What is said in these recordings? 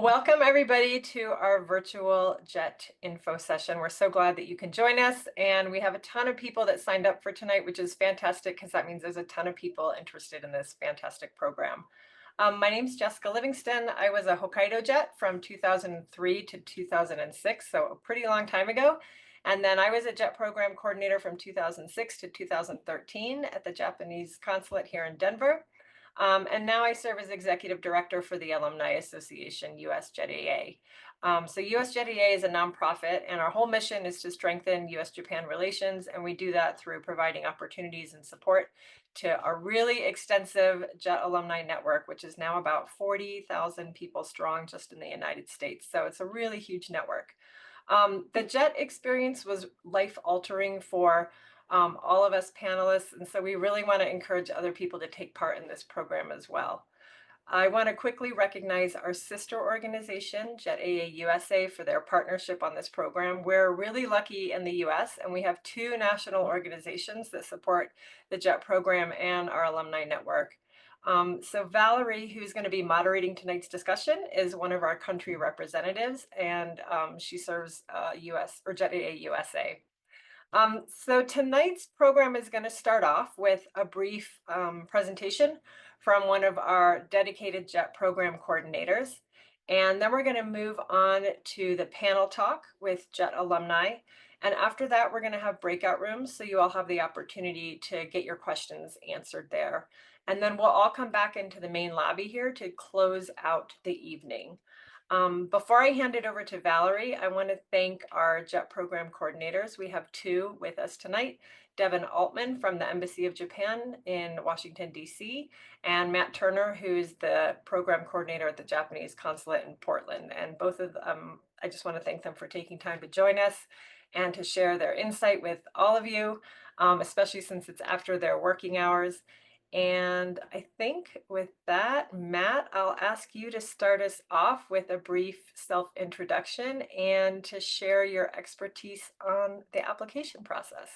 Well, welcome everybody to our virtual JET info session. We're so glad that you can join us, and we have a ton of people that signed up for tonight, which is fantastic because that means there's a ton of people interested in this fantastic program. My name's Jessica Livingston. I was a Hokkaido JET from 2003 to 2006, so a pretty long time ago. And then I was a JET program coordinator from 2006 to 2013 at the Japanese consulate here in Denver. And now I serve as executive director for the Alumni Association, US JET-AA. So US JET-AA is a nonprofit, and our whole mission is to strengthen US-Japan relations, and we do that through providing opportunities and support to a really extensive JET alumni network, which is now about 40,000 people strong just in the United States. So it's a really huge network. The JET experience was life-altering for all of us panelists, and so we really want to encourage other people to take part in this program as well. I want to quickly recognize our sister organization, JET-AA USA, for their partnership on this program. We're really lucky in the US, and we have two national organizations that support the JET program and our alumni network. So Valerie, who's going to be moderating tonight's discussion, is one of our country representatives, and she serves US or JET-AA USA. So tonight's program is going to start off with a brief presentation from one of our dedicated JET program coordinators. And then we're going to move on to the panel talk with JET alumni. And after that, we're going to have breakout rooms, so you all have the opportunity to get your questions answered there. And then we'll all come back into the main lobby here to close out the evening. Before I hand it over to Valerie, I want to thank our JET program coordinators. We have two with us tonight, Devin Altman from the Embassy of Japan in Washington, D.C., and Matt Turner, who's the program coordinator at the Japanese consulate in Portland. And both of them, I just want to thank them for taking time to join us and to share their insight with all of you, especially since it's after their working hours. And I think with that, Matt, I'll ask you to start us off with a brief self-introduction and to share your expertise on the application process.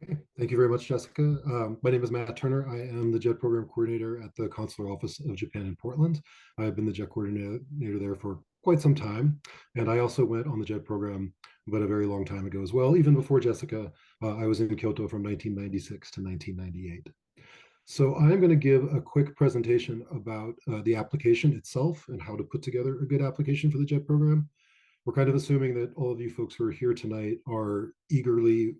Okay. Thank you very much, Jessica. My name is Matt Turner. I am the JET Program Coordinator at the Consular Office of Japan in Portland. I've been the JET Coordinator there for quite some time, and I also went on the JET program but a very long time ago as well. Even before Jessica, I was in Kyoto from 1996 to 1998. So I'm going to give a quick presentation about the application itself and how to put together a good application for the JET program. We're kind of assuming that all of you folks who are here tonight are eagerly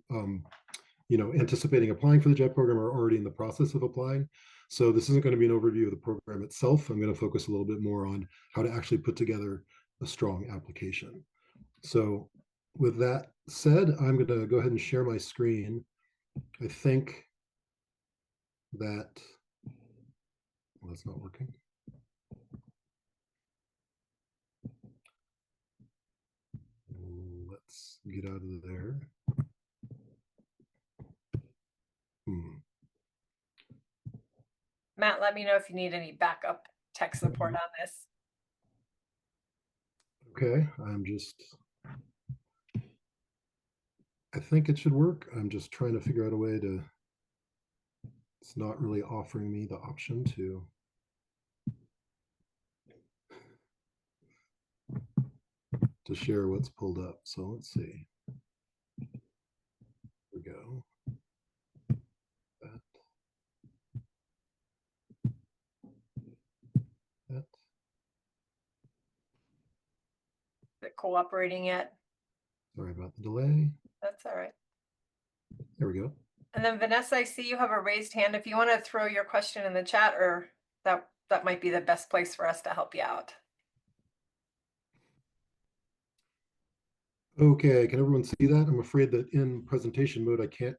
anticipating applying for the JET program or already in the process of applying. So this isn't going to be an overview of the program itself. I'm going to focus a little bit more on how to actually put together a strong application. So with that said, I'm going to go ahead and share my screen. I think that, well, that's not working. Let's get out of there. Matt, let me know if you need any backup tech support on this. Okay, I think it should work. I'm just trying to figure out a way to, it's not really offering me the option to share what's pulled up. So let's see. Here we go. That. Is it cooperating yet? Sorry about the delay. That's all right. There we go. And then Vanessa, I see you have a raised hand. If you want to throw your question in the chat, or that might be the best place for us to help you out. Okay, can everyone see that? I'm afraid that in presentation mode, I can't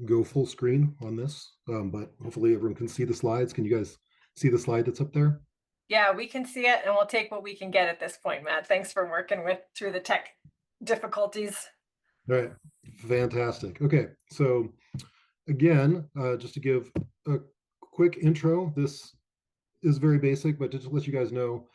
go full screen on this, but hopefully everyone can see the slides. Can you guys see the slide that's up there? Yeah, we can see it, and we'll take what we can get at this point, Matt. Thanks for working through the tech difficulties. All right, fantastic. Okay, so again, just to give a quick intro, this is very basic, but just to let you guys know,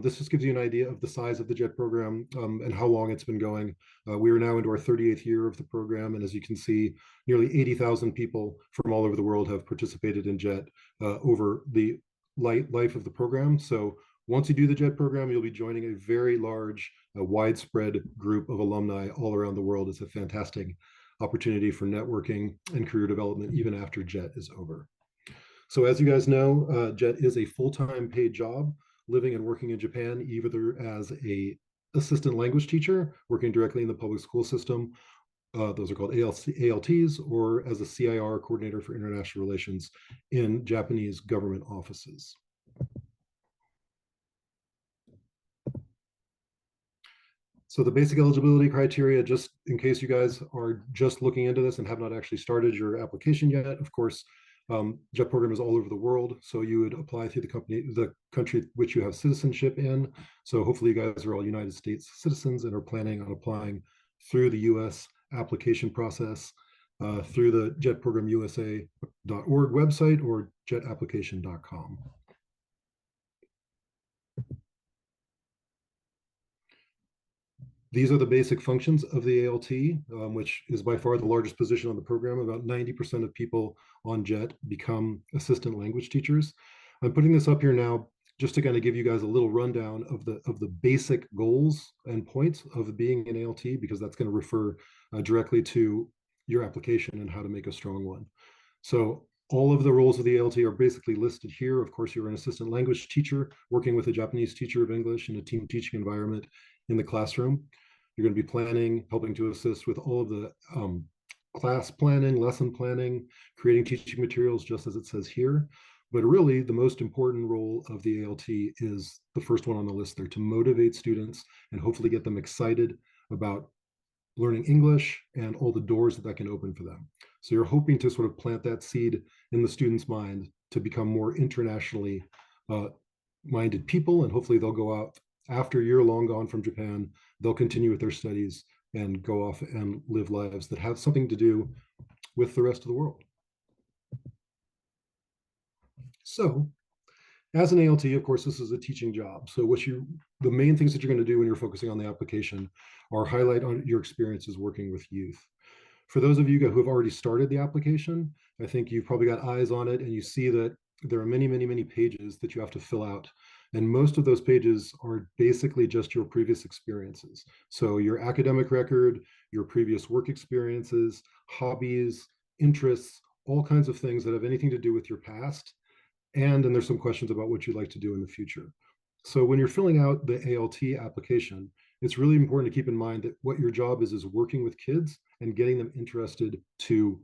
this just gives you an idea of the size of the JET program and how long it's been going. We are now into our 38th year of the program, and as you can see, nearly 80,000 people from all over the world have participated in JET over the life of the program. So once you do the JET program, you'll be joining a very large, widespread group of alumni all around the world. It's a fantastic opportunity for networking and career development even after JET is over. So as you guys know, JET is a full-time paid job, living and working in Japan, either as a assistant language teacher, working directly in the public school system, those are called ALTs, or as a CIR, coordinator for international relations, in Japanese government offices. So the basic eligibility criteria, just in case you guys are just looking into this and have not actually started your application yet, of course, JET program is all over the world. So you would apply through the country which you have citizenship in. So hopefully you guys are all United States citizens and are planning on applying through the US application process, through the jetprogramusa.org website or jetapplication.com. These are the basic functions of the ALT, which is by far the largest position on the program. About 90% of people on JET become assistant language teachers. I'm putting this up here now just to kind of give you guys a little rundown of the basic goals and points of being an ALT, because that's going to refer directly to your application and how to make a strong one. So all of the roles of the ALT are basically listed here. Of course, you're an assistant language teacher working with a Japanese teacher of English in a team teaching environment in the classroom. You're going to be planning, helping to assist with all of the class planning, lesson planning, creating teaching materials, just as it says here. But really, the most important role of the ALT is the first one on the list there, to motivate students and hopefully get them excited about learning English and all the doors that can open for them. So you're hoping to sort of plant that seed in the student's mind to become more internationally minded people, and hopefully they'll go out after a year long gone from Japan, they'll continue with their studies and go off and live lives that have something to do with the rest of the world. So as an ALT, of course, this is a teaching job. So the main things that you're going to do when you're focusing on the application are highlight on your experiences working with youth. For those of you who have already started the application, I think you've probably got eyes on it and you see that there are many, many, many pages that you have to fill out. And most of those pages are basically just your previous experiences. So your academic record, your previous work experiences, hobbies, interests, all kinds of things that have anything to do with your past. And then there's some questions about what you'd like to do in the future. So when you're filling out the ALT application, it's really important to keep in mind that what your job is working with kids and getting them interested to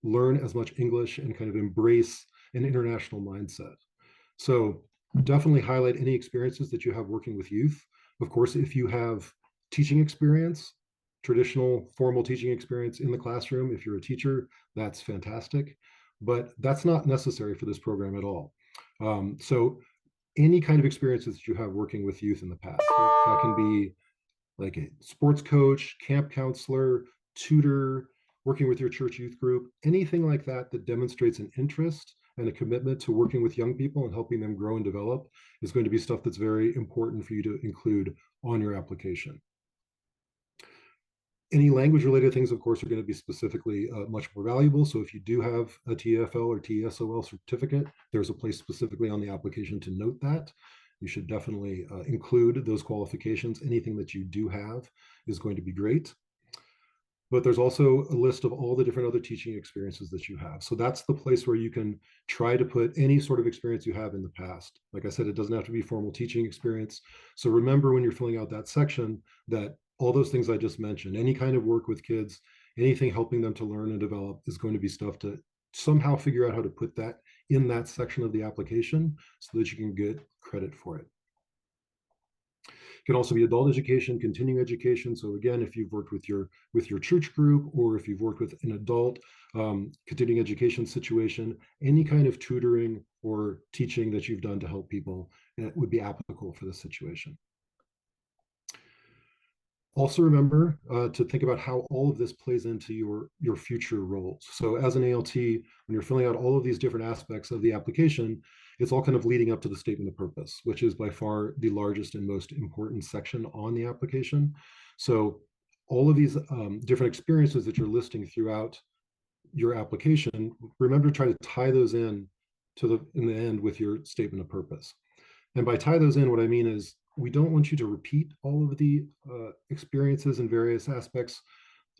learn as much English and kind of embrace an international mindset. So definitely highlight any experiences that you have working with youth. Of course, if you have teaching experience, traditional formal teaching experience in the classroom, if you're a teacher, that's fantastic. But that's not necessary for this program at all. So any kind of experiences that you have working with youth in the past, that can be like a sports coach, camp counselor, tutor, working with your church youth group, anything like that that demonstrates an interest and a commitment to working with young people and helping them grow and develop is going to be stuff that's very important for you to include on your application. Any language related things, of course, are going to be specifically much more valuable. So if you do have a TEFL or TESOL certificate, there's a place specifically on the application to note that. You should definitely include those qualifications. Anything that you do have is going to be great. But there's also a list of all the different other teaching experiences that you have. So that's the place where you can try to put any sort of experience you have in the past. Like I said, it doesn't have to be formal teaching experience. So remember when you're filling out that section that all those things I just mentioned, any kind of work with kids, anything helping them to learn and develop is going to be stuff to somehow figure out how to put that in that section of the application so that you can get credit for it. It can also be adult education, continuing education. So again, if you've worked with your church group, or if you've worked with an adult continuing education situation, any kind of tutoring or teaching that you've done to help people would be applicable for this situation. Also remember to think about how all of this plays into your future roles. So as an ALT, when you're filling out all of these different aspects of the application, it's all kind of leading up to the statement of purpose, which is by far the largest and most important section on the application. So all of these different experiences that you're listing throughout your application, remember to try to tie those in in the end with your statement of purpose. And by tie those in, what I mean is we don't want you to repeat all of the experiences and various aspects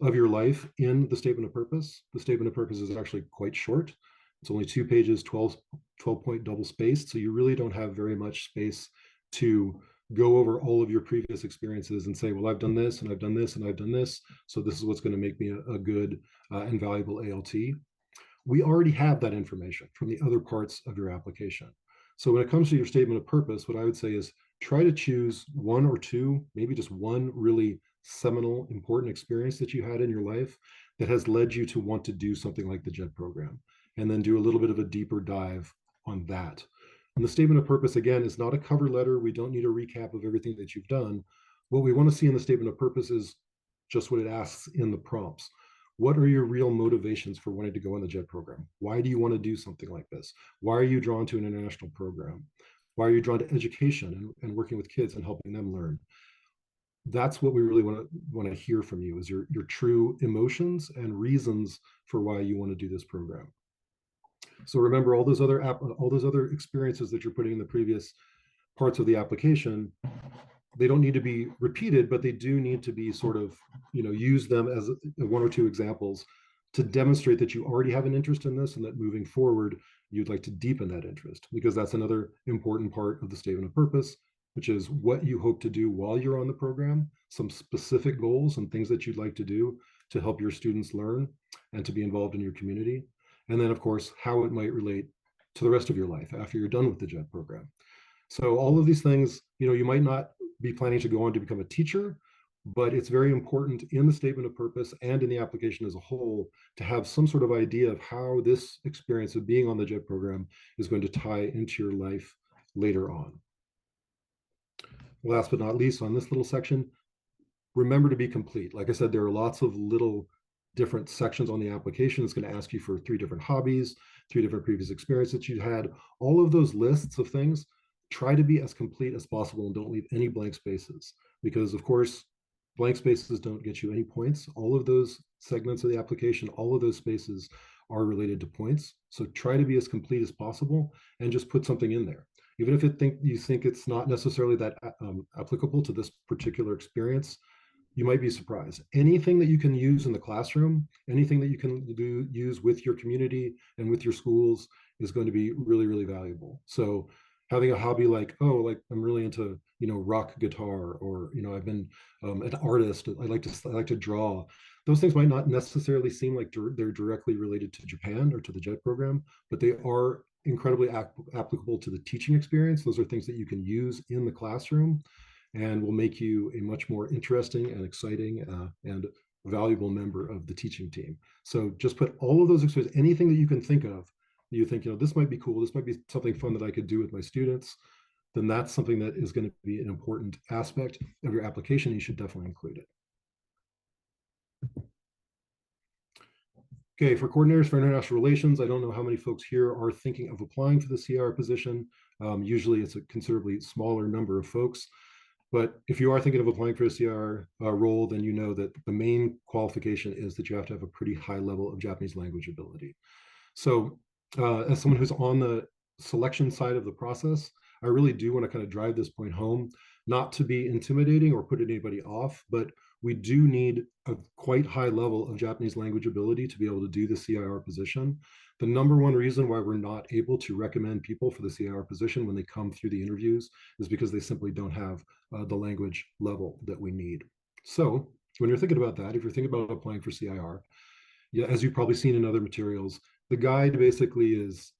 of your life in the statement of purpose. The statement of purpose is actually quite short. It's only 2 pages, 12-point double spaced. So you really don't have very much space to go over all of your previous experiences and say, well, I've done this and I've done this and I've done this. So this is what's going to make me a good and valuable ALT. We already have that information from the other parts of your application. So when it comes to your statement of purpose, what I would say is try to choose one or two, maybe just one really seminal, important experience that you had in your life that has led you to want to do something like the JET program, and then do a little bit of a deeper dive on that. And the statement of purpose, again, is not a cover letter. We don't need a recap of everything that you've done. What we want to see in the statement of purpose is just what it asks in the prompts. What are your real motivations for wanting to go on the JET program? Why do you want to do something like this? Why are you drawn to an international program? Why are you drawn to education and working with kids and helping them learn? That's what we really want to hear from you, is your true emotions and reasons for why you want to do this program. So remember all those other experiences that you're putting in the previous parts of the application. They don't need to be repeated, but they do need to be sort of, use them as one or two examples to demonstrate that you already have an interest in this and that moving forward, you'd like to deepen that interest, because that's another important part of the statement of purpose, which is what you hope to do while you're on the program, some specific goals and things that you'd like to do to help your students learn and to be involved in your community. And then, of course, how it might relate to the rest of your life after you're done with the JET program. So all of these things, you might not be planning to go on to become a teacher, but it's very important in the statement of purpose and in the application as a whole to have some sort of idea of how this experience of being on the JET program is going to tie into your life later on. Last but not least, on this little section, remember to be complete. Like I said, there are lots of little different sections on the application. It's going to ask you for 3 different hobbies, 3 different previous experiences that you had. All of those lists of things, try to be as complete as possible and don't leave any blank spaces, because of course, blank spaces don't get you any points. All of those segments of the application, all of those spaces are related to points. So try to be as complete as possible and just put something in there. Even if you think it's not necessarily that applicable to this particular experience, you might be surprised. Anything that you can use in the classroom, anything that you can use with your community and with your schools is going to be really, really valuable. So having a hobby like, like I'm really into, rock guitar, or, I've been an artist. I like to draw. Those things might not necessarily seem like they're directly related to Japan or to the JET program, but they are incredibly applicable to the teaching experience. Those are things that you can use in the classroom and will make you a much more interesting and exciting and valuable member of the teaching team. So just put all of those experiences, anything that you can think of, you think, this might be cool, this might be something fun that I could do with my students, then that's something that is going to be an important aspect of your application. You should definitely include it. Okay, for coordinators for international relations, I don't know how many folks here are thinking of applying for the CIR position. Usually it's a considerably smaller number of folks. But if you are thinking of applying for a CR role, then you know that the main qualification is that you have to have a pretty high level of Japanese language ability. So as someone who's on the selection side of the process, I really do want to kind of drive this point home, not to be intimidating or put anybody off, but we do need a quite high level of Japanese language ability to be able to do the CIR position. The number one reason why we're not able to recommend people for the CIR position when they come through the interviews is because they simply don't have the language level that we need. So when you're thinking about that, if you're thinking about applying for CIR, yeah, as you've probably seen in other materials, the guide basically is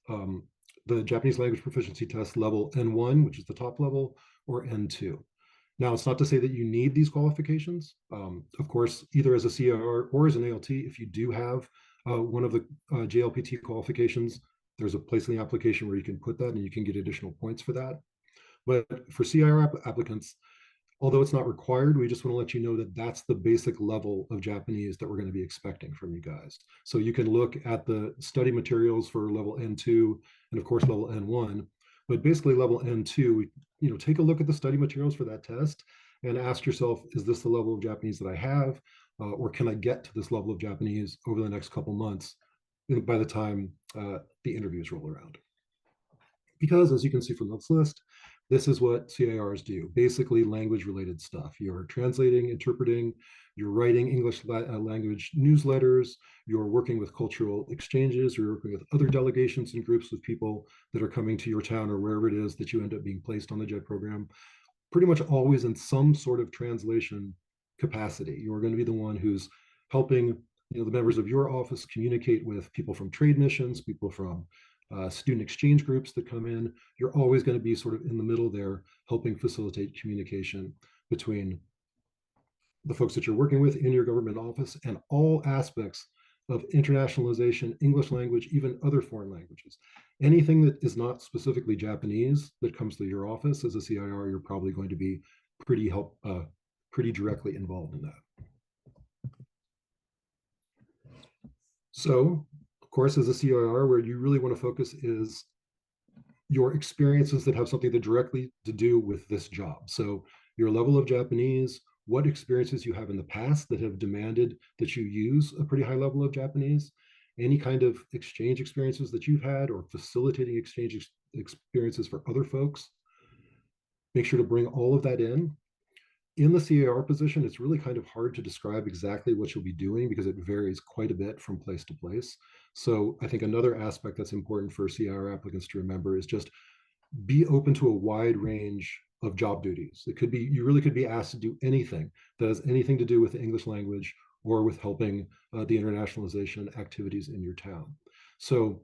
the Japanese language proficiency test level N1, which is the top level, or N2. Now, it's not to say that you need these qualifications. Of course, either as a CIR or as an ALT, if you do have one of the JLPT qualifications, there's a place in the application where you can put that and you can get additional points for that. But for CIR applicants, although it's not required, we just want to let you know that that's the basic level of Japanese that we're going to be expecting from you guys. So you can look at the study materials for level N2 and of course level N1, but basically level N2, take a look at the study materials for that test and ask yourself, is this the level of Japanese that I have? Or can I get to this level of Japanese over the next couple months by the time the interviews roll around? Because as you can see from this list, this is what CIRs do, basically language related stuff. You're translating, interpreting, you're writing English language newsletters, you're working with cultural exchanges, you're working with other delegations and groups of people that are coming to your town or wherever it is that you end up being placed on the JET program, pretty much always in some sort of translation capacity. You're going to be the one who's helping the members of your office communicate with people from trade missions, people from student exchange groups that come in. You're always going to be sort of in the middle there, helping facilitate communication between the folks that you're working with in your government office and all aspects of internationalization, English language, even other foreign languages. Anything that is not specifically Japanese that comes through your office as a CIR, you're probably going to be pretty directly involved in that. So, of course, as a CIR, where you really want to focus is your experiences that have something that directly to do with this job. So your level of Japanese, what experiences you have in the past that have demanded that you use a pretty high level of Japanese, any kind of exchange experiences that you've had or facilitating exchange experiences for other folks. Make sure to bring all of that in. In the CAR position, it's really kind of hard to describe exactly what you'll be doing because it varies quite a bit from place to place. So I think another aspect that's important for CIR applicants to remember is just be open to a wide range of job duties. It could be, you really could be asked to do anything that has anything to do with the English language or with helping the internationalization activities in your town. So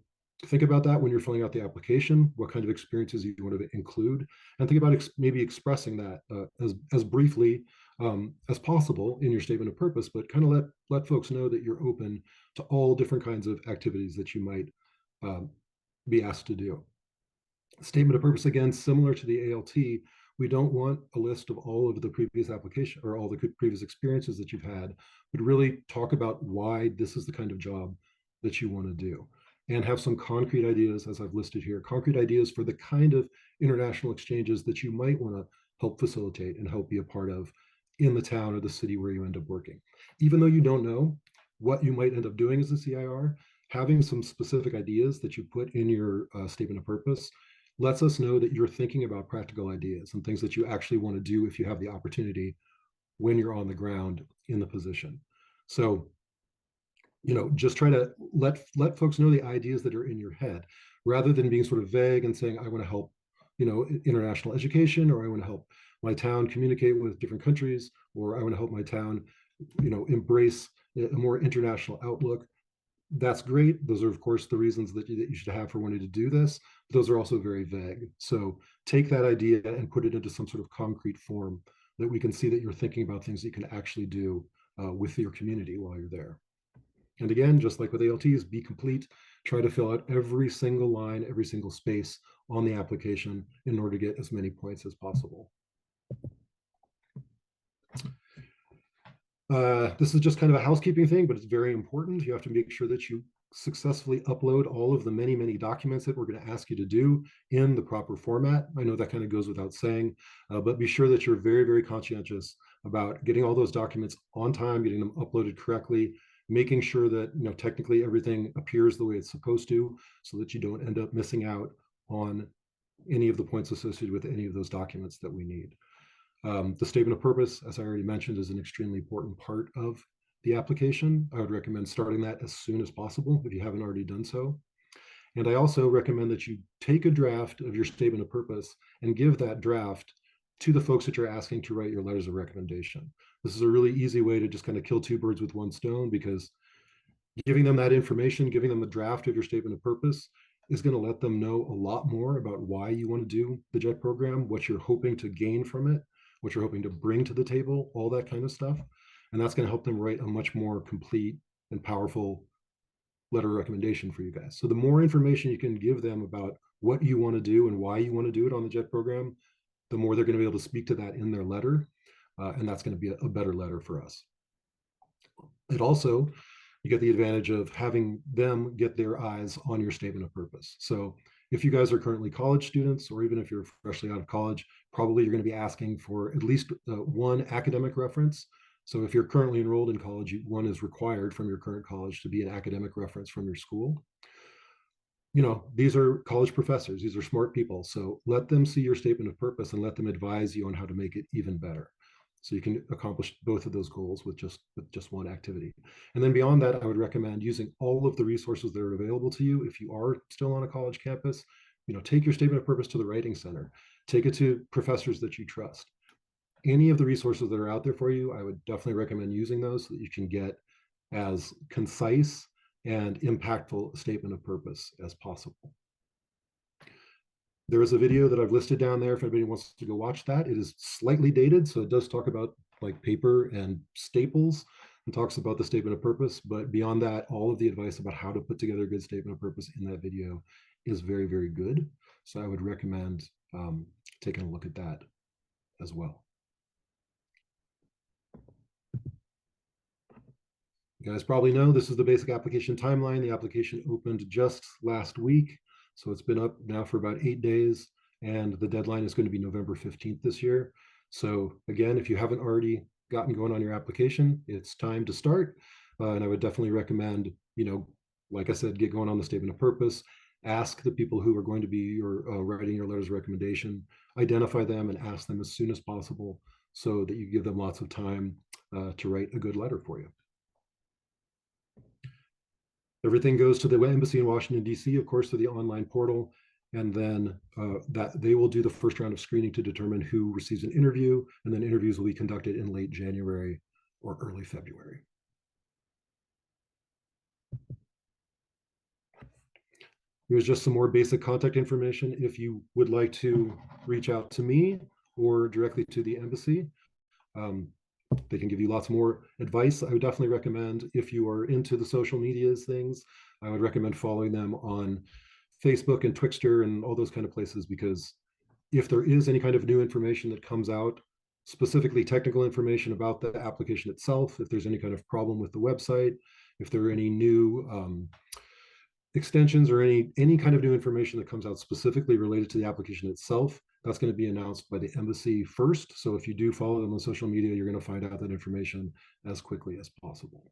think about that when you're filling out the application, what kind of experiences you want to include, and think about maybe expressing that as briefly as possible in your statement of purpose, but kind of let folks know that you're open to all different kinds of activities that you might be asked to do. Statement of purpose, again, similar to the ALT, we don't want a list of all of the previous application or all the previous experiences that you've had, but really talk about why this is the kind of job that you want to do and have some concrete ideas, as I've listed here, concrete ideas for the kind of international exchanges that you might want to help facilitate and help be a part of in the town or the city where you end up working. Even though you don't know what you might end up doing as a CIR, having some specific ideas that you put in your statement of purpose lets us know that you're thinking about practical ideas and things that you actually want to do if you have the opportunity when you're on the ground in the position. So, just try to let folks know the ideas that are in your head rather than being sort of vague and saying, I want to help, international education, or I want to help my town communicate with different countries, or I want to help my town, embrace a more international outlook. That's great. Those are, of course, the reasons that you should have for wanting to do this. But those are also very vague. So take that idea and put it into some sort of concrete form that we can see that you're thinking about things that you can actually do with your community while you're there. And again, just like with ALTs, be complete. Try to fill out every single line, every single space on the application in order to get as many points as possible. This is just kind of a housekeeping thing, but it's very important. You have to make sure that you successfully upload all of the many, many documents that we're going to ask you to do in the proper format. I know that kind of goes without saying, but be sure that you're very, very conscientious about getting all those documents on time, getting them uploaded correctly, making sure that technically everything appears the way it's supposed to, so that you don't end up missing out on any of the points associated with any of those documents that we need. The statement of purpose, as I already mentioned, is an extremely important part of the application. I would recommend starting that as soon as possible if you haven't already done so. And I also recommend that you take a draft of your statement of purpose and give that draft to the folks that you're asking to write your letters of recommendation. This is a really easy way to just kind of kill two birds with one stone, because giving them that information, giving them the draft of your statement of purpose is going to let them know a lot more about why you want to do the JET program, what you're hoping to gain from it, what you're hoping to bring to the table, all that kind of stuff. And that's going to help them write a much more complete and powerful letter of recommendation for you guys. So the more information you can give them about what you want to do and why you want to do it on the JET program, the more they're going to be able to speak to that in their letter. And that's going to be a better letter for us. It also, you get the advantage of having them get their eyes on your statement of purpose. So if you guys are currently college students, or even if you're freshly out of college, probably you're going to be asking for at least one academic reference. So if you're currently enrolled in college, one is required from your current college to be an academic reference from your school. these are college professors, these are smart people. So let them see your statement of purpose and let them advise you on how to make it even better. So you can accomplish both of those goals with just one activity. And then beyond that, I would recommend using all of the resources that are available to you if you are still on a college campus. Take your statement of purpose to the writing center, take it to professors that you trust. Any of the resources that are out there for you, I would definitely recommend using those so that you can get as concise and impactful a statement of purpose as possible. There is a video that I've listed down there if anybody wants to go watch that. It is slightly dated, so it does talk about like paper and staples and talks about the statement of purpose. But beyond that, all of the advice about how to put together a good statement of purpose in that video is very, very good. So I would recommend taking a look at that as well. You guys probably know this is the basic application timeline. The application opened just last week, so it's been up now for about 8 days, and the deadline is going to be November 15th this year. So again, if you haven't already gotten going on your application, it's time to start. And I would definitely recommend, like I said, get going on the statement of purpose. Ask the people who are going to be your writing your letters of recommendation, identify them and ask them as soon as possible so that you give them lots of time to write a good letter for you. Everything goes to the embassy in Washington, D.C., of course, to the online portal. And then that they will do the first round of screening to determine who receives an interview. And then interviews will be conducted in late January or early February. Here's just some more basic contact information. If you would like to reach out to me or directly to the embassy, they can give you lots more advice. I would definitely recommend, if you are into the social medias things, I would recommend following them on Facebook and Twixter and all those kind of places, because if there is any kind of new information that comes out, specifically technical information about the application itself, if there's any kind of problem with the website, if there are any new extensions or any kind of new information that comes out specifically related to the application itself, that's going to be announced by the embassy first. So if you do follow them on social media, you're going to find out that information as quickly as possible.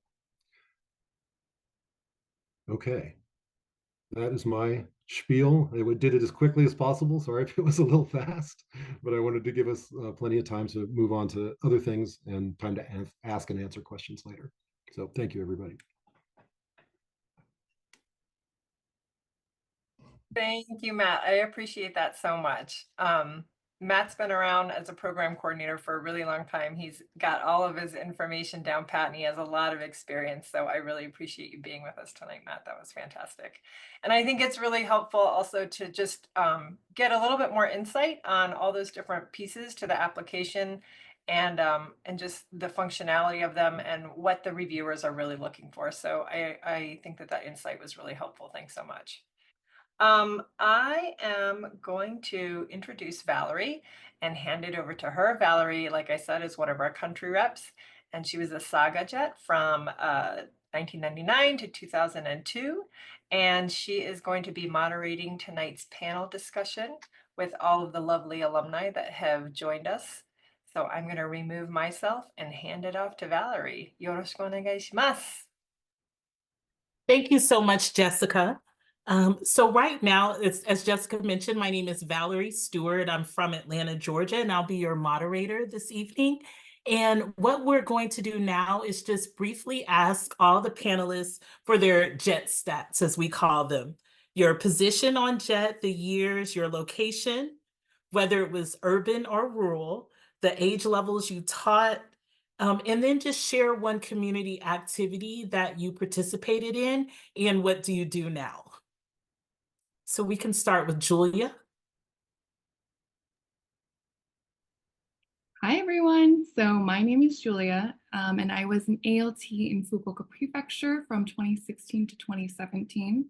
Okay, that is my spiel. I did it as quickly as possible. Sorry if it was a little fast, but I wanted to give us plenty of time to move on to other things and time to ask and answer questions later. So thank you, everybody. Thank you, Matt. I appreciate that so much. Matt's been around as a program coordinator for a really long time. He's got all of his information down pat and he has a lot of experience. So I really appreciate you being with us tonight, Matt. That was fantastic. And I think it's really helpful also to just get a little bit more insight on all those different pieces to the application and just the functionality of them and what the reviewers are really looking for. So I think that insight was really helpful. Thanks so much. I am going to introduce Valerie and hand it over to her. Valerie, like I said, is one of our country reps, and she was a Saga Jet from 1999 to 2002. And she is going to be moderating tonight's panel discussion with all of the lovely alumni that have joined us. So I'm going to remove myself and hand it off to Valerie. Yoroshiku onegai shimasu. Thank you so much, Jessica. So right now, as Jessica mentioned, my name is Valerie Stewart. I'm from Atlanta, Georgia, and I'll be your moderator this evening. And what we're going to do now is just briefly ask all the panelists for their JET stats, as we call them. Your position on JET, the years, your location, whether it was urban or rural, the age levels you taught, and then just share one community activity that you participated in and what do you do now. So we can start with Julia. Hi, everyone. So my name is Julia, and I was an ALT in Fukuoka Prefecture from 2016 to 2017.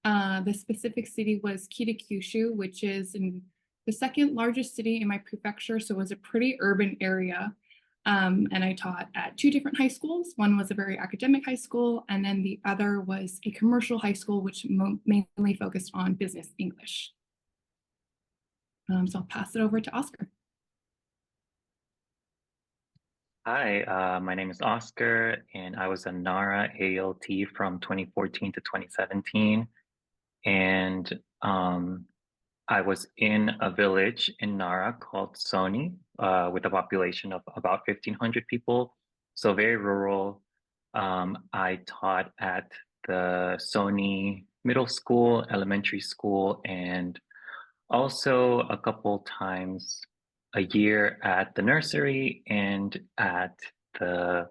The specific city was Kitakyushu, which is in the second largest city in my prefecture, so it was a pretty urban area. And I taught at two different high schools. One was a very academic high school, and then the other was a commercial high school, which mainly focused on business English. So I'll pass it over to Oscar. Hi, my name is Oscar, and I was a NARA ALT from 2014 to 2017. and I was in a village in Nara called Soni, with a population of about 1,500 people, so very rural. I taught at the Soni Middle School, elementary school, and also a couple times a year at the nursery and at the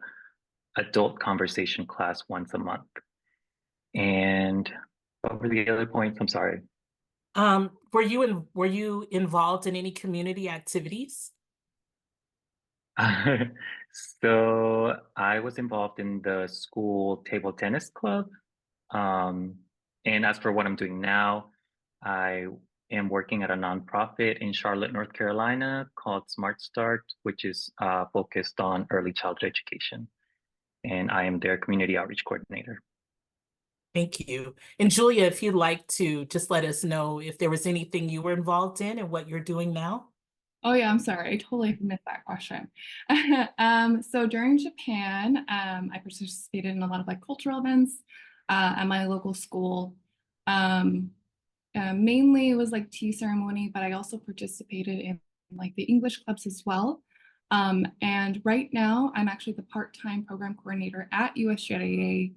adult conversation class once a month. And what were the other points? I'm sorry. Were you involved in any community activities? So I was involved in the school table tennis club. Um, and as for what I'm doing now, I am working at a nonprofit in Charlotte, North Carolina called Smart Start, which is focused on early childhood education. And I am their community outreach coordinator. Thank you. And Julia, if you'd like to just let us know if there was anything you were involved in and what you're doing now. Oh yeah, I'm sorry. I totally missed that question. So during Japan, I participated in a lot of like cultural events at my local school. Um, Mainly it was like tea ceremony, but I also participated in like the English clubs as well. And right now I'm actually the part-time program coordinator at USJIA.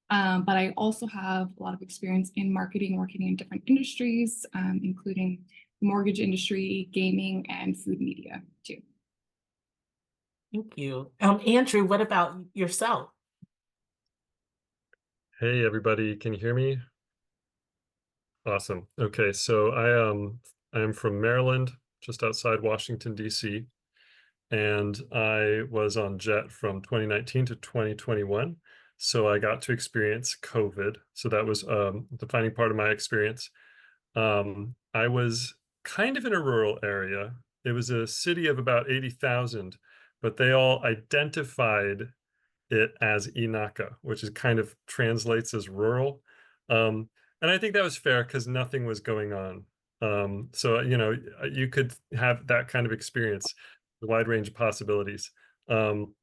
But I also have a lot of experience in marketing, working in different industries, including mortgage industry, gaming, and food media too. Thank you. Andrew, what about yourself? Hey everybody, can you hear me? Awesome. Okay, so I'm from Maryland, just outside Washington, D.C., and I was on JET from 2019 to 2021. So I got to experience COVID. So that was the defining part of my experience. I was kind of in a rural area. It was a city of about 80,000, but they all identified it as Inaka, which is kind of translates as rural. Um, and I think that was fair because nothing was going on. So, you could have that kind of experience, the wide range of possibilities. Um,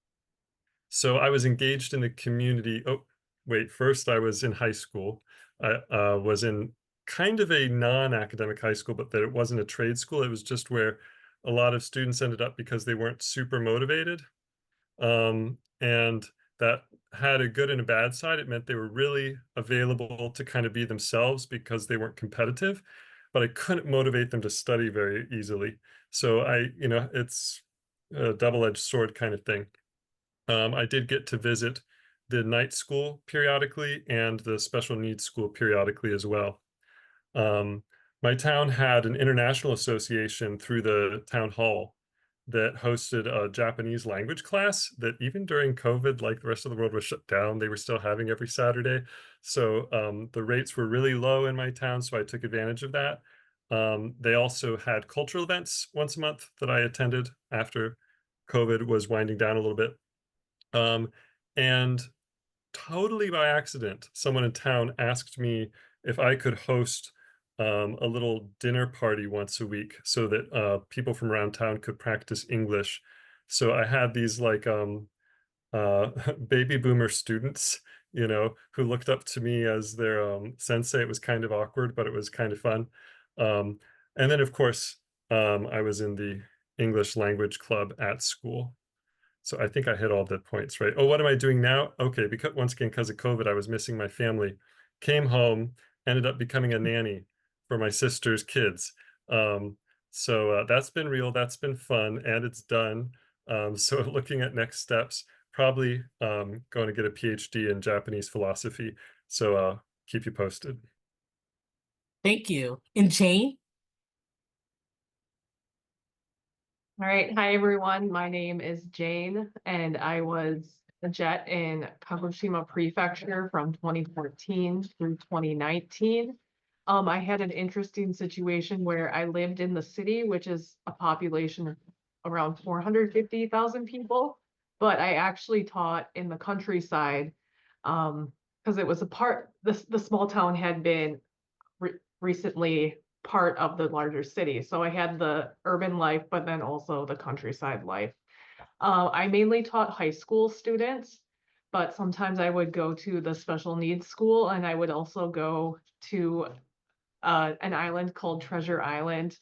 so I was engaged in the community. Oh, wait, first I was in high school. I was in kind of a non-academic high school, but that it wasn't a trade school. It was just where a lot of students ended up because they weren't super motivated. And that had a good and a bad side. It meant they were really available to kind of be themselves because they weren't competitive, but I couldn't motivate them to study very easily. So it's a double-edged sword kind of thing. I did get to visit the night school periodically and the special needs school periodically as well. Um, my town had an international association through the town hall that hosted a Japanese language class that even during COVID, like the rest of the world was shut down, they were still having every Saturday. So the rates were really low in my town, so I took advantage of that. They also had cultural events once a month that I attended after COVID was winding down a little bit. And totally by accident, someone in town asked me if I could host a little dinner party once a week so that people from around town could practice English. So I had these like baby boomer students, who looked up to me as their sensei. It was kind of awkward, but it was kind of fun. Um, and then, of course, I was in the English language club at school. So I think I hit all the points, right? Oh, what am I doing now? Okay, because once again, because of COVID, I was missing my family. Came home, ended up becoming a nanny for my sister's kids. So that's been real, that's been fun, and it's done. So looking at next steps, probably going to get a PhD in Japanese philosophy. So keep you posted. Thank you. And Jane? All right. Hi, everyone. My name is Jane, and I was a JET in Kagoshima Prefecture from 2014 through 2019. I had an interesting situation where I lived in the city, which is a population of around 450,000 people, but I actually taught in the countryside because it was the small town had been recently part of the larger city. So I had the urban life, but then also the countryside life. I mainly taught high school students, but sometimes I would go to the special needs school and I would also go to an island called Treasure Island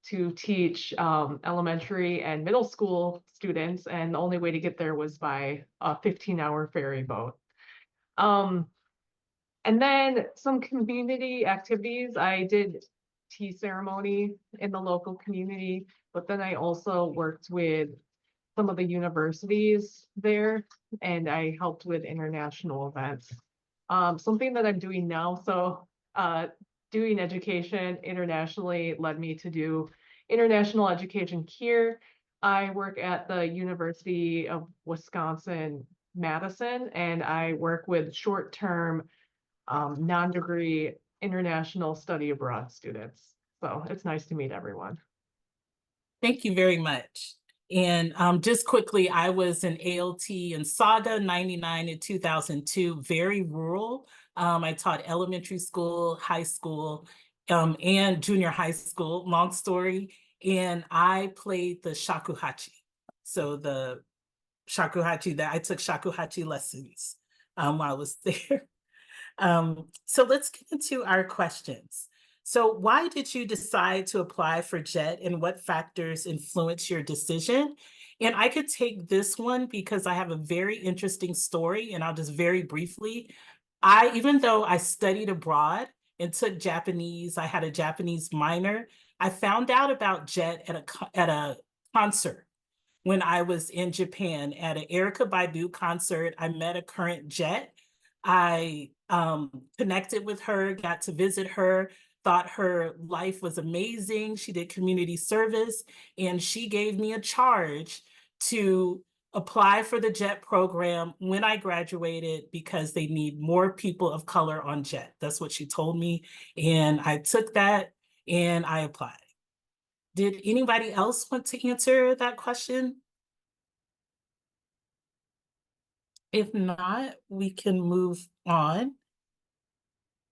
to teach elementary and middle school students, and the only way to get there was by a 15-hour ferry boat. And then some community activities. I did tea ceremony in the local community, but then I also worked with some of the universities there, and I helped with international events. Something that I'm doing now, so doing education internationally led me to do international education here. I work at the University of Wisconsin-Madison, and I work with short-term non-degree international study abroad students. So it's nice to meet everyone. Thank you very much. And just quickly, I was an ALT in Saga 99 and 2002, very rural. I taught elementary school, high school, and junior high school, long story. And I played the shakuhachi. So the shakuhachi, that I took shakuhachi lessons while I was there. So let's get into our questions. So why did you decide to apply for JET, and what factors influenced your decision? And I could take this one because I have a very interesting story, and I'll just very briefly. Even though I studied abroad and took Japanese, I had a Japanese minor, I found out about JET at a concert. When I was in Japan at an Erykah Badu concert, I met a current JET. I connected with her, got to visit her, thought her life was amazing. She did community service, and she gave me a charge to apply for the JET program when I graduated because they need more people of color on JET. That's what she told me. And I took that and I applied. Did anybody else want to answer that question? If not, we can move on.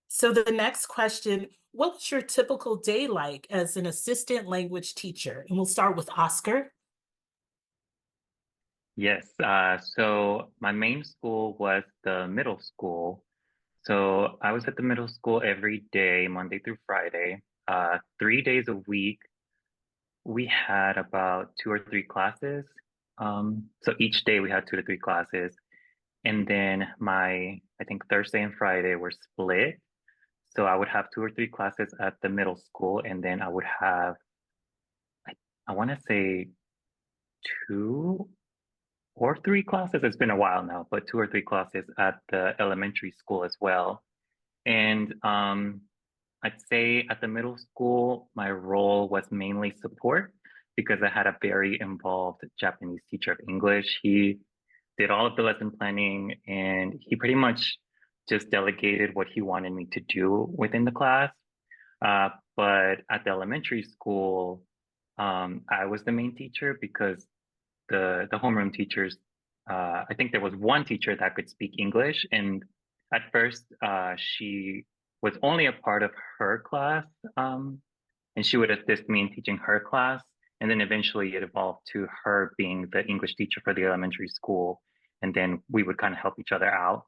So the next question, what was your typical day like as an assistant language teacher? And we'll start with Oscar. Yes, so my main school was the middle school. So I was at the middle school every day, Monday through Friday, 3 days a week. We had about 2 or 3 classes. So each day we had 2 to 3 classes. And then I think Thursday and Friday were split. So I would have 2 or 3 classes at the middle school, and then I would have, I want to say 2 or 3 classes. It's been a while now, but 2 or 3 classes at the elementary school as well. And I'd say at the middle school, my role was mainly support because I had a very involved Japanese teacher of English. He did all of the lesson planning, and he pretty much just delegated what he wanted me to do within the class. But at the elementary school, I was the main teacher because the homeroom teachers, I think there was one teacher that could speak English, and at first she was only a part of her class, and she would assist me in teaching her class. And then eventually it evolved to her being the English teacher for the elementary school, and then we would kind of help each other out.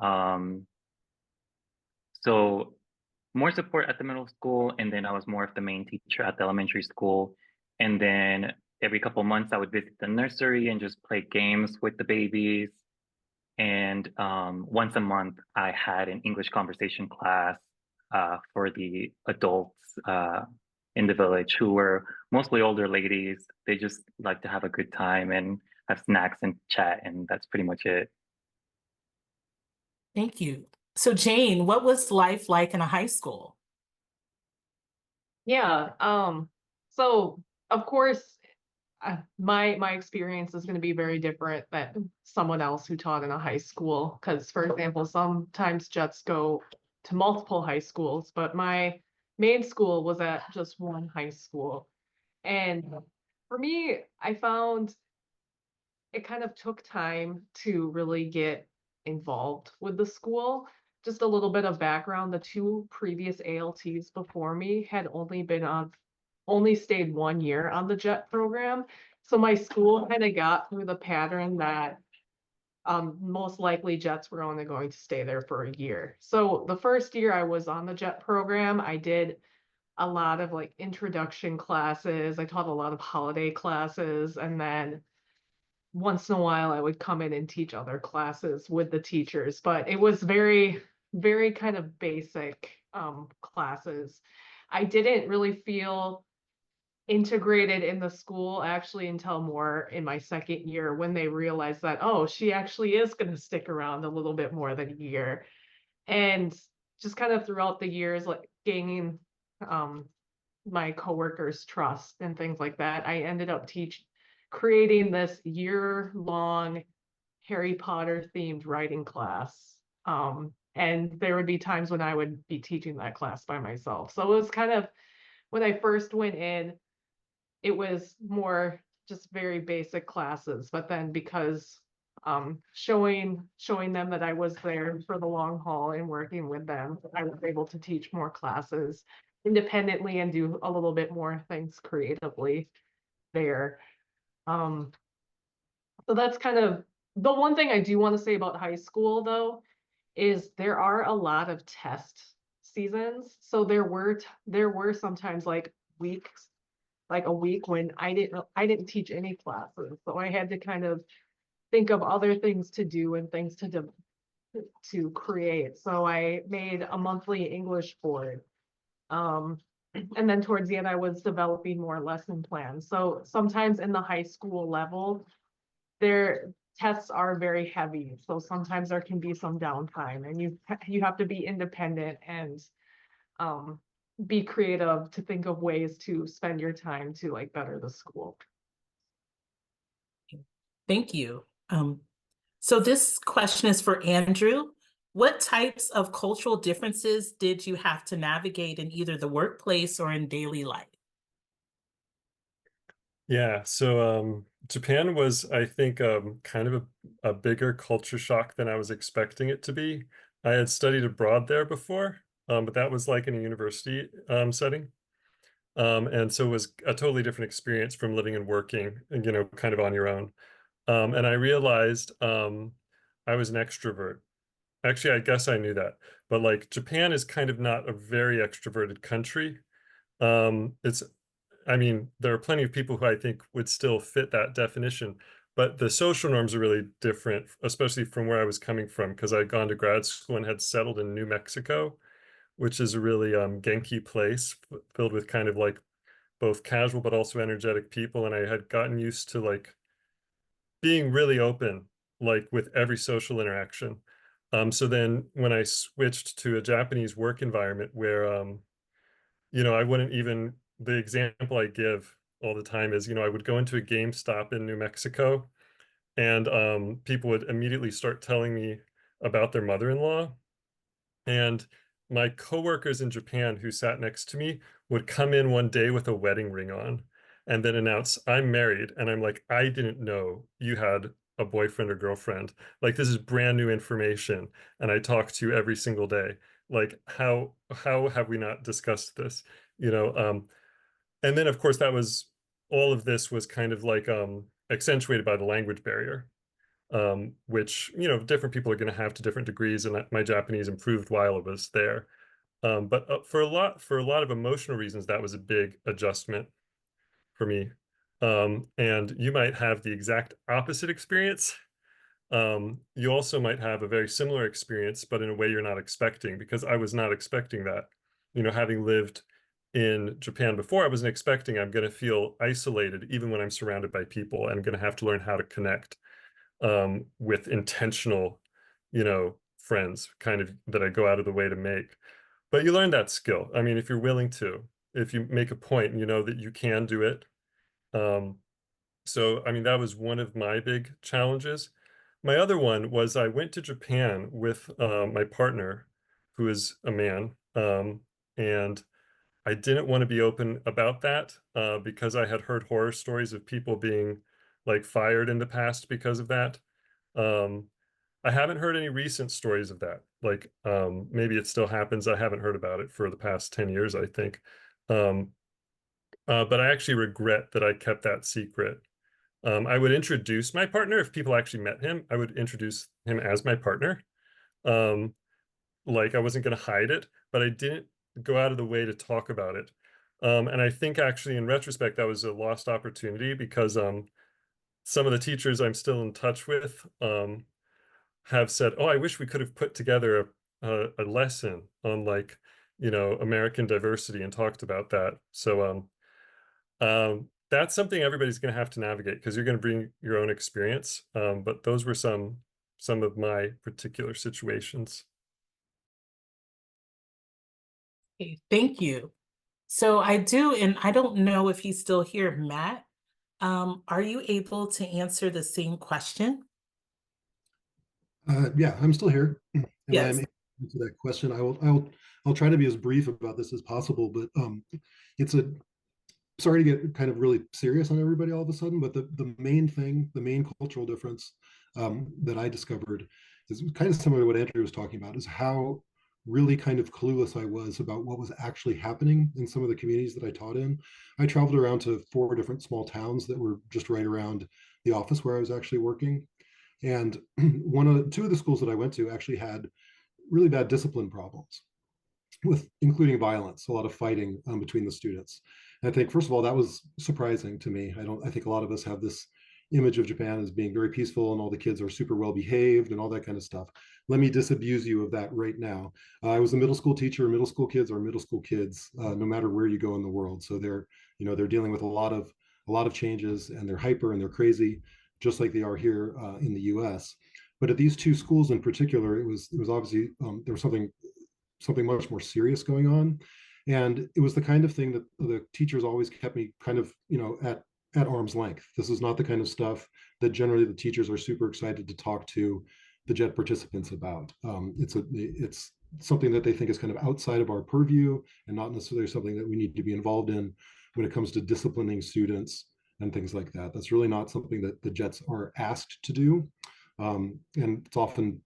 Um, so more support at the middle school, and then I was more of the main teacher at the elementary school. And then every couple of months I would visit the nursery and just play games with the babies. And once a month I had an English conversation class for the adults in the village, who were mostly older ladies. They just like to have a good time and have snacks and chat, and that's pretty much it. Thank you. So Jane, what was life like in a high school? Yeah, so of course, my experience is going to be very different than someone else who taught in a high school. Because, for example, sometimes JETs go to multiple high schools, but my main school was at just one high school. And for me, I found it kind of took time to really get involved with the school. Just a little bit of background, the two previous ALTs before me had only stayed 1 year on the JET program. So my school kind of got through the pattern that most likely jets were only going to stay there for a year. So the first year I was on the jet program, I did a lot of like introduction classes. I taught a lot of holiday classes, and then once in a while I would come in and teach other classes with the teachers, but it was very, very kind of basic classes. I didn't really feel integrated in the school actually until more in my second year, when they realized that, oh, she actually is going to stick around a little bit more than a year. And just kind of throughout the years, like gaining um, my coworkers' trust and things like that, I ended up creating this year-long Harry Potter themed writing class. And there would be times when I would be teaching that class by myself. So it was kind of, when I first went in, it was more just very basic classes, but then because showing them that I was there for the long haul and working with them, I was able to teach more classes independently and do a little bit more things creatively there. Um, so that's kind of the one thing I do want to say about high school, though, is there are a lot of test seasons. So there were sometimes weeks like a week when I didn't teach any classes. So I had to kind of think of other things to do and things to create. So I made a monthly English board. Um, and then towards the end, I was developing more lesson plans. So sometimes in the high school level, their tests are very heavy. So sometimes there can be some downtime, and you have to be independent and um, be creative to think of ways to spend your time to like better the school. Thank you. So this question is for Andrew. What types of cultural differences did you have to navigate in either the workplace or in daily life? Yeah, so Japan was, I think, kind of a bigger culture shock than I was expecting it to be. I had studied abroad there before, but that was like in a university setting. And so it was a totally different experience from living and working, kind of on your own. And I realized I was an extrovert. Actually, I guess I knew that, but like Japan is kind of not a very extroverted country. It's I mean, there are plenty of people who I think would still fit that definition, but the social norms are really different, especially from where I was coming from, because I'd gone to grad school and had settled in New Mexico, which is a really Genki place filled with kind of like both casual but also energetic people. And I had gotten used to like being really open, like with every social interaction. So then when I switched to a Japanese work environment where I wouldn't even, the example I give all the time is, I would go into a GameStop in New Mexico, and people would immediately start telling me about their mother-in-law. And my coworkers in Japan who sat next to me would come in one day with a wedding ring on and then announce, I'm married. And I'm like, I didn't know you had a boyfriend or girlfriend. Like, this is brand new information. And I talk to you every single day. Like, how have we not discussed this? You know, and then of course all of this was kind of like accentuated by the language barrier, which different people are going to have to different degrees, and my Japanese improved while I was there. But for a lot of emotional reasons, that was a big adjustment for me. And you might have the exact opposite experience. You also might have a very similar experience, but in a way you're not expecting, because I was not expecting that. Having lived in Japan before, I wasn't expecting I'm going to feel isolated even when I'm surrounded by people, and I'm going to have to learn how to connect with intentional, friends, kind of, that I go out of the way to make. But you learn that skill. I mean, if you're willing to, if you make a point and you know that you can do it. Um, so, I mean, that was one of my big challenges. My other one was I went to Japan with my partner, who is a man, and I didn't want to be open about that because I had heard horror stories of people being like fired in the past because of that. Um, I haven't heard any recent stories of that. Like maybe it still happens. I haven't heard about it for the past 10 years, I think. But I actually regret that I kept that secret I would introduce my partner. If people actually met him, I would introduce him as my partner. Um, like I wasn't going to hide it, but I didn't go out of the way to talk about it. And I think actually in retrospect, that was a lost opportunity because some of the teachers I'm still in touch with have said, "Oh, I wish we could have put together a lesson on like, American diversity and talked about that." So that's something everybody's going to have to navigate because you're going to bring your own experience. But those were some of my particular situations. Okay, thank you. So I do, and I don't know if he's still here, Matt. Are you able to answer the same question? Yeah, I'm still here, and I'm Yes. answer that question. I'll try to be as brief about this as possible, but it's a sorry to get kind of really serious on everybody all of a sudden, but the main thing, the main cultural difference that I discovered is kind of similar to what Andrew was talking about, is how really kind of clueless I was about what was actually happening in some of the communities that I taught in. I traveled around to 4 different small towns that were just right around the office where I was actually working. And two of the schools that I went to actually had really bad discipline problems, with including violence, a lot of fighting between the students. And I think, first of all, that was surprising to me. I think a lot of us have this image of Japan as being very peaceful and all the kids are super well behaved and all that kind of stuff. Let me disabuse you of that right now. I was a middle school teacher. Middle school kids are middle school kids, no matter where you go in the world. So they're dealing with a lot of changes, and they're hyper and they're crazy, just like they are here in the U.S. But at these two schools in particular, it was obviously there was something much more serious going on. And it was the kind of thing that the teachers always kept me kind of, at arm's length. This is not the kind of stuff that generally the teachers are super excited to talk to the JET participants about. It's something that they think is kind of outside of our purview and not necessarily something that we need to be involved in when it comes to disciplining students and things like that. That's really not something that the JETs are asked to do. And it's often,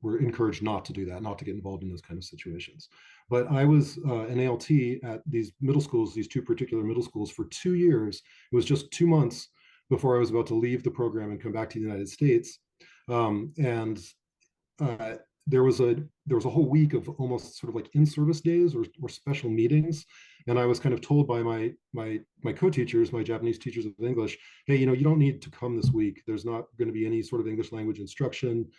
we're encouraged not to do that, not to get involved in those kind of situations. But I was an ALT at these middle schools, these two particular middle schools, for 2 years. It was just 2 months before I was about to leave the program and come back to the United States. And uh, there was a whole week of almost sort of like in-service days or special meetings, and I was kind of told by my co-teachers, my Japanese teachers of English, hey, you don't need to come this week. There's not going to be any sort of English language instruction.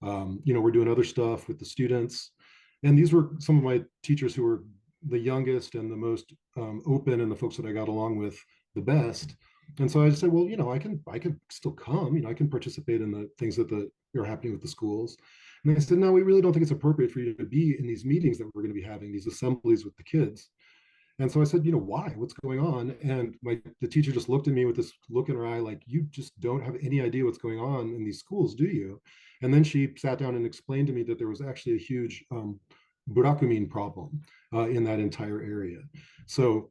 We're doing other stuff with the students. And these were some of my teachers who were the youngest and the most open, and the folks that I got along with the best. And so I just said, well, I can still come. I can participate in the things that are happening with the schools. And they said, no, we really don't think it's appropriate for you to be in these meetings that we're going to be having, these assemblies with the kids. And so I said, why? What's going on? And the teacher just looked at me with this look in her eye, like, you just don't have any idea what's going on in these schools, do you? And then she sat down and explained to me that there was actually a huge burakumin problem in that entire area. So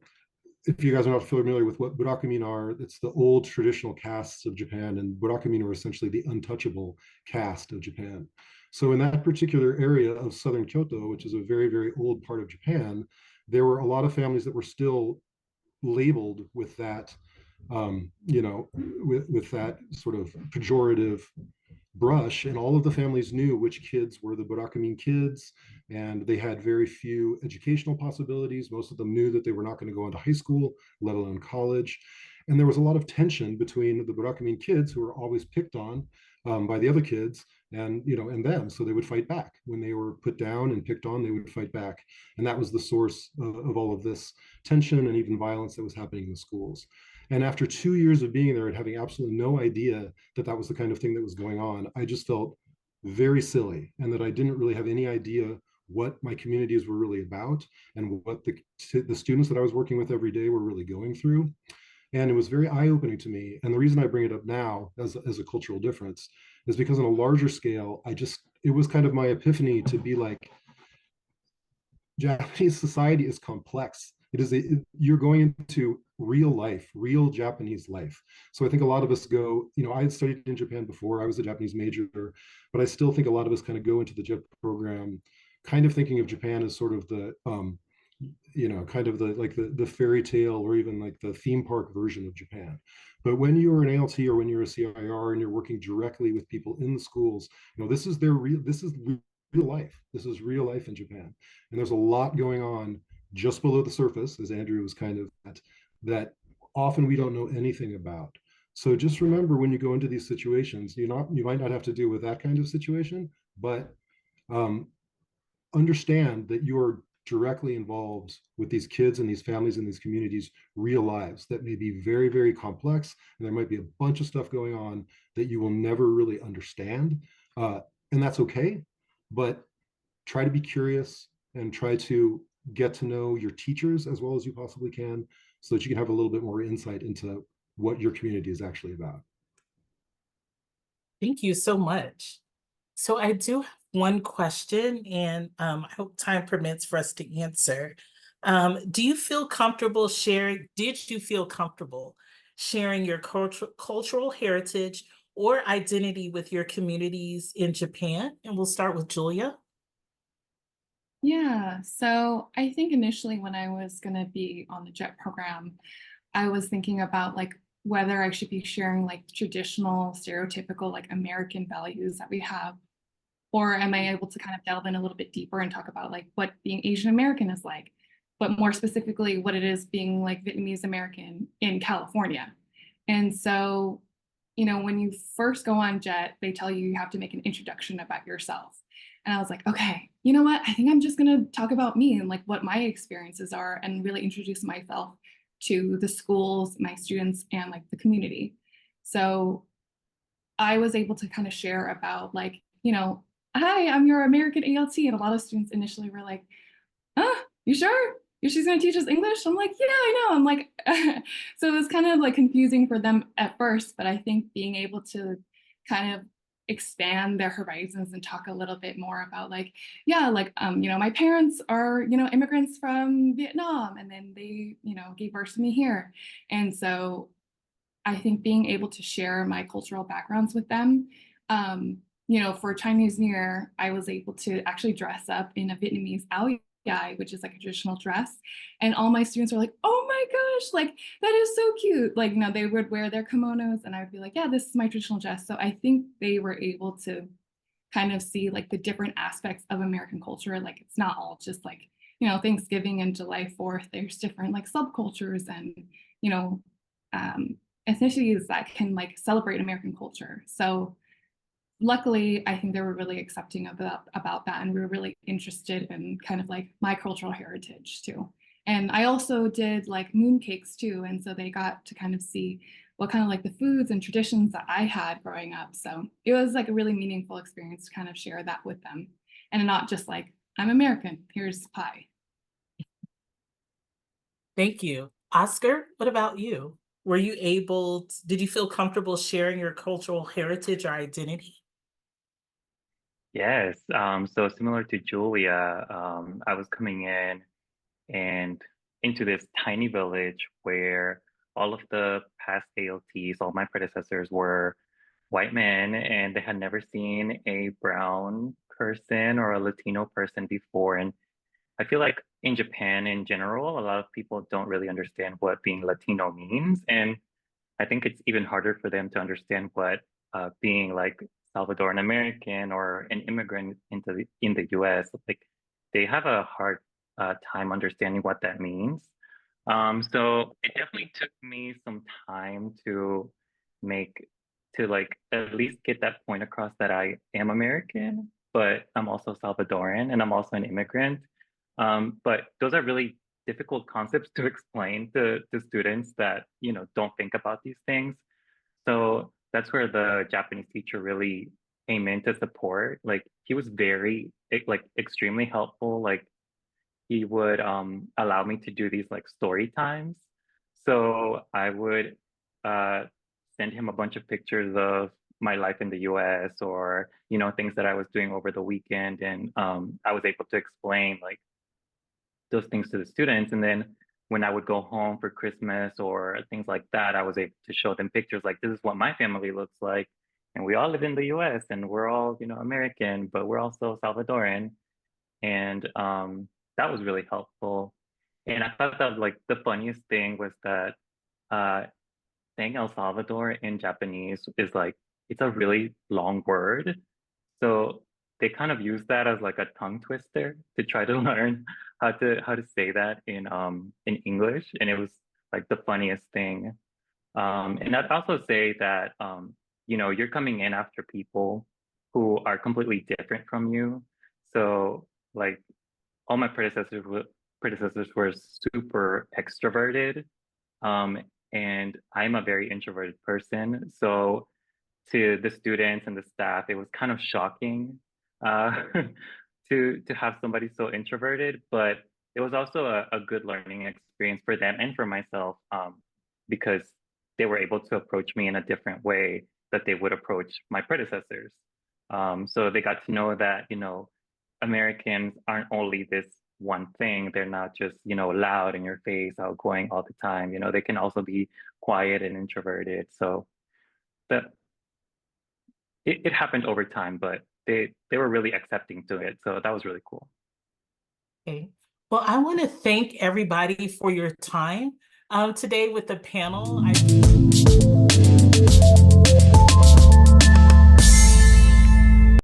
if you guys are not familiar with what burakumin are, it's the old traditional castes of Japan, and burakumin are essentially the untouchable caste of Japan. So in that particular area of southern Kyoto, which is a very, very old part of Japan, there were a lot of families that were still labeled with that, with that sort of pejorative brush, and all of the families knew which kids were the burakumin kids, and they had very few educational possibilities. Most of them knew that they were not going to go into high school, let alone college. And there was a lot of tension between the burakumin kids, who were always picked on by the other kids, and them. So they would fight back when they were put down and picked on. They would fight back, and that was the source of all of this tension and even violence that was happening in the schools. And after 2 years of being there and having absolutely no idea that that was the kind of thing that was going on, I just felt very silly, and that I didn't really have any idea what my communities were really about and what the students that I was working with every day were really going through. And it was very eye-opening to me. And the reason I bring it up now as a cultural difference is because on a larger scale, it was kind of my epiphany to be like, Japanese society is complex. You're going into real life, real Japanese life. So I think a lot of us go, I had studied in Japan before. I was a Japanese major, but I still think a lot of us kind of go into the JET program kind of thinking of Japan as sort of kind of the fairy tale or even like the theme park version of Japan. But when you're an ALT or when you're a CIR and you're working directly with people in the schools, this is real life. This is real life in Japan. And there's a lot going on just below the surface, as Andrew was kind of at, that often we don't know anything about. So just remember, when you go into these situations, you might not have to deal with that kind of situation, but um, understand that you're directly involved with these kids and these families and these communities' real lives that may be very, very complex. And there might be a bunch of stuff going on that you will never really understand. And that's okay. But try to be curious and try to get to know your teachers as well as you possibly can so that you can have a little bit more insight into what your community is actually about. Thank you so much. So I do have one question, and I hope time permits for us to answer. Do you feel comfortable sharing? Did you feel comfortable sharing your cultural heritage or identity with your communities in Japan? And we'll start with Julia. Yeah, so I think initially when I was going to be on the JET program, I was thinking about like whether I should be sharing like traditional, stereotypical, like American values that we have, or am I able to kind of delve in a little bit deeper and talk about like what being Asian American is like, but more specifically what it is being like Vietnamese American in California. And so, when you first go on JET, they tell you have to make an introduction about yourself. And I was like, okay, you know what? I think I'm just going to talk about me and like what my experiences are and really introduce myself to the schools, my students, and like the community. So I was able to kind of share about like, hi, I'm your American ALT. And a lot of students initially were like, you sure? She's going to teach us English? I'm like, yeah, I know. I'm like, so it was kind of like confusing for them at first, but I think being able to kind of expand their horizons and talk a little bit more about like, yeah, like, my parents are, immigrants from Vietnam, and then they, gave birth to me here. And so I think being able to share my cultural backgrounds with them, for Chinese New Year, I was able to actually dress up in a Vietnamese áo dài, which is like a traditional dress. And all my students were like, oh my gosh, like that is so cute. Like, they would wear their kimonos and I would be like, yeah, this is my traditional dress. So I think they were able to kind of see like the different aspects of American culture. Like it's not all just like, Thanksgiving and July 4th. There's different like subcultures and, um, ethnicities that can like celebrate American culture. So luckily, I think they were really accepting about that, and we were really interested in kind of like my cultural heritage too. And I also did like moon cakes too, and so they got to kind of see what kind of like the foods and traditions that I had growing up. So it was like a really meaningful experience to kind of share that with them, and not just like I'm American, here's pie. Thank you. Oscar, what about you? Did you feel comfortable sharing your cultural heritage or identity? Yes. So similar to Julia, I was coming in and into this tiny village where all of the past ALTs, all my predecessors were white men, and they had never seen a brown person or a Latino person before. And I feel like in Japan in general, a lot of people don't really understand what being Latino means. And I think it's even harder for them to understand what being like Salvadoran American or an immigrant in the US, like they have a hard time understanding what that means. So it definitely took me some time to make like at least get that point across that I am American, but I'm also Salvadoran and I'm also an immigrant. But those are really difficult concepts to explain to students that, don't think about these things. So that's where the Japanese teacher really came in to support. Like he was very like extremely helpful. Like he would allow me to do these like story times. So I would uh send him a bunch of pictures of my life in the US, or things that I was doing over the weekend, and I was able to explain like those things to the students. And then when I would go home for Christmas or things like that, I was able to show them pictures like, this is what my family looks like. And we all live in the US and we're all, American, but we're also Salvadoran. And that was really helpful. And I thought that like the funniest thing was that saying El Salvador in Japanese is like it's a really long word. So they kind of use that as like a tongue twister to try to learn how to say that in English. And it was like the funniest thing. And I'd also say that you know, you're coming in after people who are completely different from you. So like all my predecessors were super extroverted, um, and I'm a very introverted person. So to the students and the staff, it was kind of shocking uh, to have somebody so introverted, but it was also a good learning experience for them and for myself, because they were able to approach me in a different way that they would approach my predecessors. So they got to know that, you know, Americans aren't only this one thing. They're not just, you know, loud in your face, outgoing all the time. You know, they can also be quiet and introverted. So that it happened over time, but they were really accepting to it. So that was really cool. Okay. Well, I want to thank everybody for your time today with the panel.